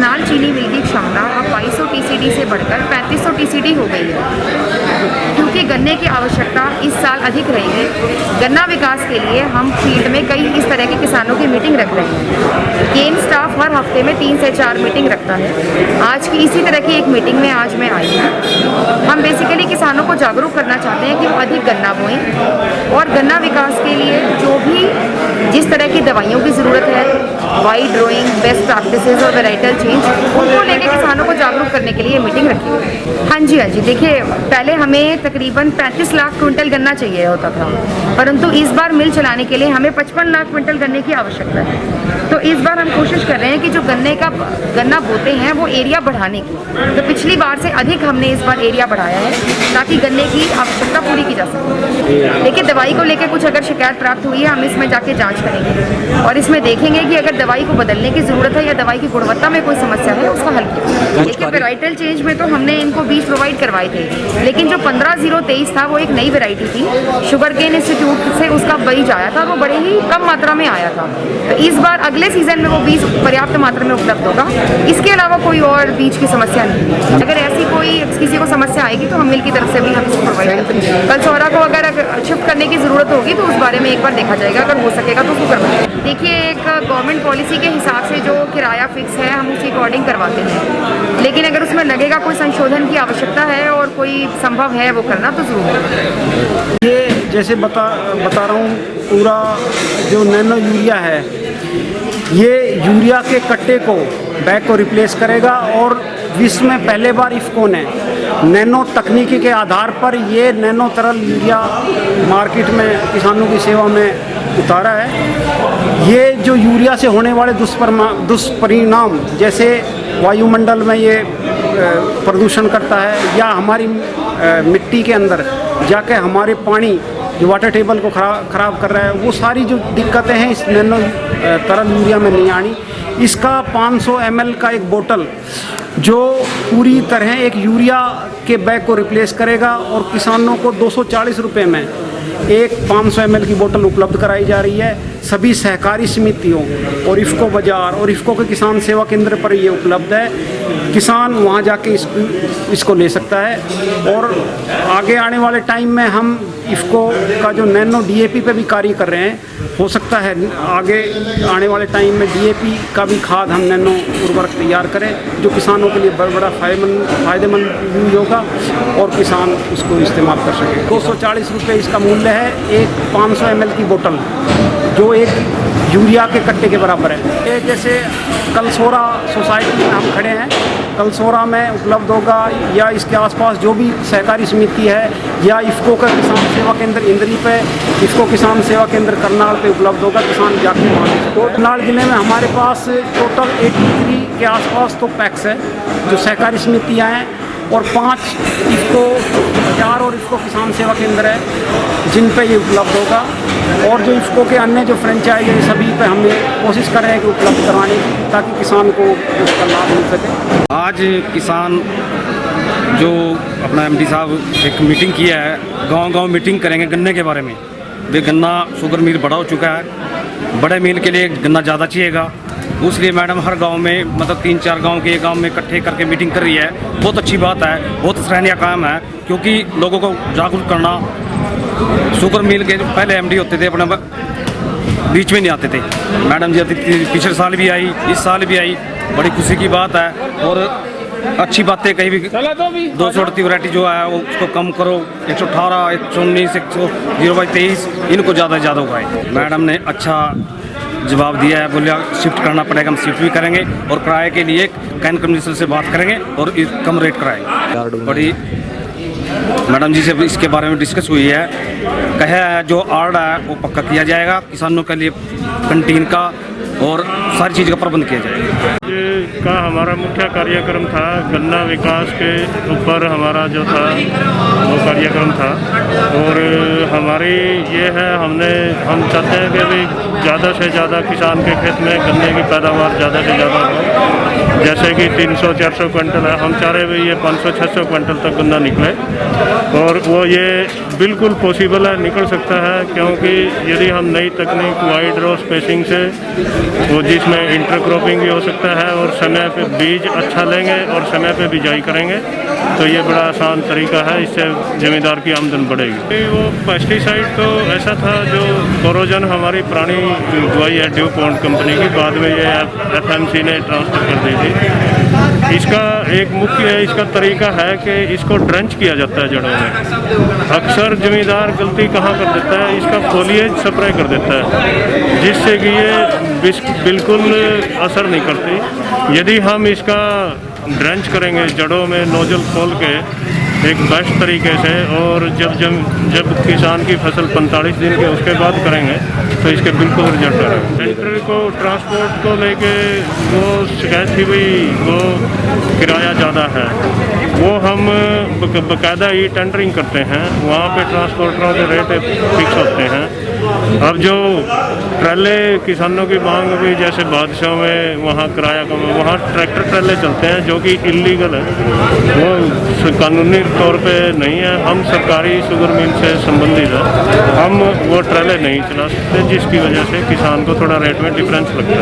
करनाल चीनी मिल की क्षमता अब 2200 टीसीडी से बढ़कर 3500 टीसीडी हो गई है, क्योंकि गन्ने की आवश्यकता इस साल अधिक रहेगी। गन्ना विकास के लिए हम फील्ड में कई इस तरह के किसानों की मीटिंग रख रहे हैं। केन स्टाफ हर हफ्ते में 3 से 4 मीटिंग रखता है। आज की इसी तरह की एक मीटिंग में आज मैं आई हूँ। हम बेसिकली किसानों को जागरूक करना चाहते हैं कि वो अधिक गन्ना बोएं और गन्ना विकास के लिए जो भी जिस तरह की दवाइयों की ज़रूरत है, वाइड ड्रोइंग, बेस्ट प्रैक्टिसेस और वेराइटल चेंज, उनको लेकर किसानों को जागरूक करने के लिए मीटिंग रखी है। हाँ जी, देखिए पहले हमें तकरीबन 35 लाख क्विंटल गन्ना चाहिए होता था, परंतु इस बार मिल चलाने के लिए हमें 55 लाख क्विंटल गन्ने की आवश्यकता है। तो इस बार हम कोशिश कर रहे हैं कि जो गन्ना बोते हैं वो एरिया बढ़ाने की। तो पिछली बार से अधिक हमने इस बार एरिया बढ़ाया है ताकि गन्ने की आवश्यकता पूरी की जा सके। देखिए दवाई को लेकर कुछ अगर शिकायत प्राप्त हुई है, हम इसमें जाके जांच करेंगे और इसमें देखेंगे कि अगर दवाई को बदलने की ज़रूरत है या दवाई की गुणवत्ता में कोई समस्या है उसका हल किया। देखिए वेराइटल चेंज में तो हमने इनको बीज प्रोवाइड करवाए थे, लेकिन जो 15-0-23 था वो एक नई वेराइटी थी। शुगर केन इंस्टीट्यूट से उसका बीज आया था, वो बड़े ही कम मात्रा में आया था। तो इस बार अगले सीजन में वो बीज पर्याप्त मात्रा में उपलब्ध होगा। इसके अलावा कोई और बीज की समस्या नहीं है। अगर ऐसी कोई किसी को समस्या आएगी तो हम मिल की तरफ से भी हम इसको प्रोवाइड करेंगे। कल सोहरा को अगर शिफ्ट करने की ज़रूरत होगी तो उस बारे में एक बार देखा जाएगा, अगर हो सकेगा तो उसको करवाएंगे। देखिए एक गवर्नमेंट पॉलिसी के हिसाब से जो किराया फिक्स है हम उसी अकॉर्डिंग करवाते हैं, लेकिन अगर उसमें लगेगा कोई संशोधन की आवश्यकता है और कोई संभव है वो करना तो ज़रूर। ये जैसे बता रहा हूँ, पूरा जो नैनो यूरिया है ये यूरिया के कट्टे को बैग को रिप्लेस करेगा और विश्व में पहले बार इफ़को ने नैनो तकनीकी के आधार पर ये नैनो तरल यूरिया मार्केट में किसानों की सेवा में उतारा है। ये जो यूरिया से होने वाले दुष्परिणाम जैसे वायुमंडल में ये प्रदूषण करता है या हमारी मिट्टी के अंदर जाके हमारे पानी जो वाटर टेबल को ख़राब कर रहा है, वो सारी जो दिक्कतें हैं इस नैनो तरल यूरिया में नहीं आनी। इसका 500 ml का एक बोतल जो पूरी तरह एक यूरिया के बैग को रिप्लेस करेगा और किसानों को 240 रुपये में एक 500 ml की बोतल उपलब्ध कराई जा रही है। सभी सहकारी समितियों और इफ़को बाज़ार और इफ़को के किसान सेवा केंद्र पर ये उपलब्ध है। किसान वहाँ जाके इसको ले सकता है और आगे आने वाले टाइम में हम इफ़को का जो नैनो DAP पे भी कार्य कर रहे हैं। हो सकता है आगे आने वाले टाइम में DAP का भी खाद हम नैनो उर्वरक तैयार करें जो किसानों के लिए बड़ा फ़ायदेमंद यूज होगा और किसान उसको इस्तेमाल कर सके। 240 रुपये इसका मूल्य है एक 500 ml की बोतल जो एक यूरिया के कट्टे के बराबर है। ये जैसे कलसोरा सोसाइटी में हम खड़े हैं, कलसोरा में उपलब्ध होगा या इसके आसपास जो भी सहकारी समिति है या इफ़को का किसान सेवा केंद्र इंद्री पे, इफ़को किसान सेवा केंद्र करनाल पे उपलब्ध होगा। किसान जाके वहाँ तो करनाल ज़िले में हमारे पास टोटल 83 के आसपास तो पैक्स है जो सहकारी समितियाँ हैं और 5 इफ़को बाज़ार और इफ़को किसान सेवा केंद्र है जिन पे ये उपलब्ध होगा और जो इफ़को के अन्य जो फ्रेंचाइज है सभी पे हम कोशिश कर रहे हैं कि उपलब्ध करवाने की ताकि किसान को उसका लाभ मिल सके। आज किसान जो अपना MD साहब एक मीटिंग किया है, गांव-गांव मीटिंग करेंगे गन्ने के बारे में। वे गन्ना शुगर मिल बड़ा हो चुका है, बड़े मिल के लिए गन्ना ज़्यादा चाहिएगा, उसलिए मैडम हर गांव में मतलब 3-4 गांव के गांव में इकट्ठे करके मीटिंग कर रही है। बहुत अच्छी बात है, बहुत सराहनीय काम है, क्योंकि लोगों को जागरूक करना। शुगर मिल के पहले MD होते थे अपने बीच में नहीं आते थे, मैडम जी आती थी, पिछले साल भी आई, इस साल भी आई, बड़ी खुशी की बात है और अच्छी बातें कहीं भी 238 वैरायटी जो है वो उसको कम करो, 118, 119, 0/23 इनको ज़्यादा से ज़्यादा उगाए। मैडम ने अच्छा जवाब दिया है, बोलिए शिफ्ट करना पड़ेगा, हम शिफ्ट भी करेंगे और किराए के लिए कैन कम्युनिकेशन से बात करेंगे और कम रेट कराएंगे। बड़ी मैडम जी से इसके बारे में डिस्कस हुई है, कहा है जो आर्ड है वो पक्का किया जाएगा, किसानों के लिए कैंटीन का और सारी चीज़ का प्रबंध किया जाएगा। का हमारा मुख्य कार्यक्रम था गन्ना विकास के ऊपर, हमारा जो था वो कार्यक्रम था और हमारी ये है हम चाहते हैं कि भी ज़्यादा से ज़्यादा किसान के खेत में गन्ने की पैदावार ज़्यादा से ज़्यादा हो। जैसे कि 300-400 क्विंटल है, हम चाह रहे भी ये 500-600 क्विंटल तक गन्ना निकले और वो ये बिल्कुल पॉसिबल है, निकल सकता है, क्योंकि यदि हम नई तकनीक वाइड रो स्पेसिंग से वो जिसमें इंटरक्रॉपिंग भी हो सकता है और समय पे बीज अच्छा लेंगे और समय पे बिजाई करेंगे तो ये बड़ा आसान तरीका है, इससे ज़मींदार की आमदन बढ़ेगी। वो पेस्टिसाइड तो ऐसा था जो कोरोजन हमारी पुरानी दवाई है ड्यूपॉन्ट कंपनी की, बाद में ये FMC ने ट्रांसफ़र कर दी थी। इसका एक मुख्य इसका तरीका है कि इसको ड्रेंच किया जाता है जड़ों में। अक्सर ज़मींदार गलती कहाँ कर देता है, इसका फोलिएज स्प्रे कर देता है जिससे कि ये बिल्कुल असर नहीं करती। यदि हम इसका ड्रेंच करेंगे जड़ों में नोजल खोल के एक बेस्ट तरीके से, और जब किसान की फसल 45 दिन के उसके बाद करेंगे तो इसके बिल्कुल रिजल्ट आएगा। सेंटर को ट्रांसपोर्ट को लेके वो शिकायत थी भाई वो किराया ज़्यादा है, वो हम बाकायदा ही टेंडरिंग करते हैं, वहाँ पे ट्रांसपोर्टरों के रेट फिक्स होते हैं। अब जो ट्रेले किसानों की मांग भी जैसे बादशाह में वहाँ किराया कम, वहाँ ट्रैक्टर ट्रेले चलते हैं जो कि इलीगल है, वो कानूनी तौर पे नहीं है। हम सरकारी शुगर मिल से संबंधित है, हम वो ट्रेले नहीं चला सकते जिसकी वजह से किसान को थोड़ा रेट में डिफरेंस लगता है।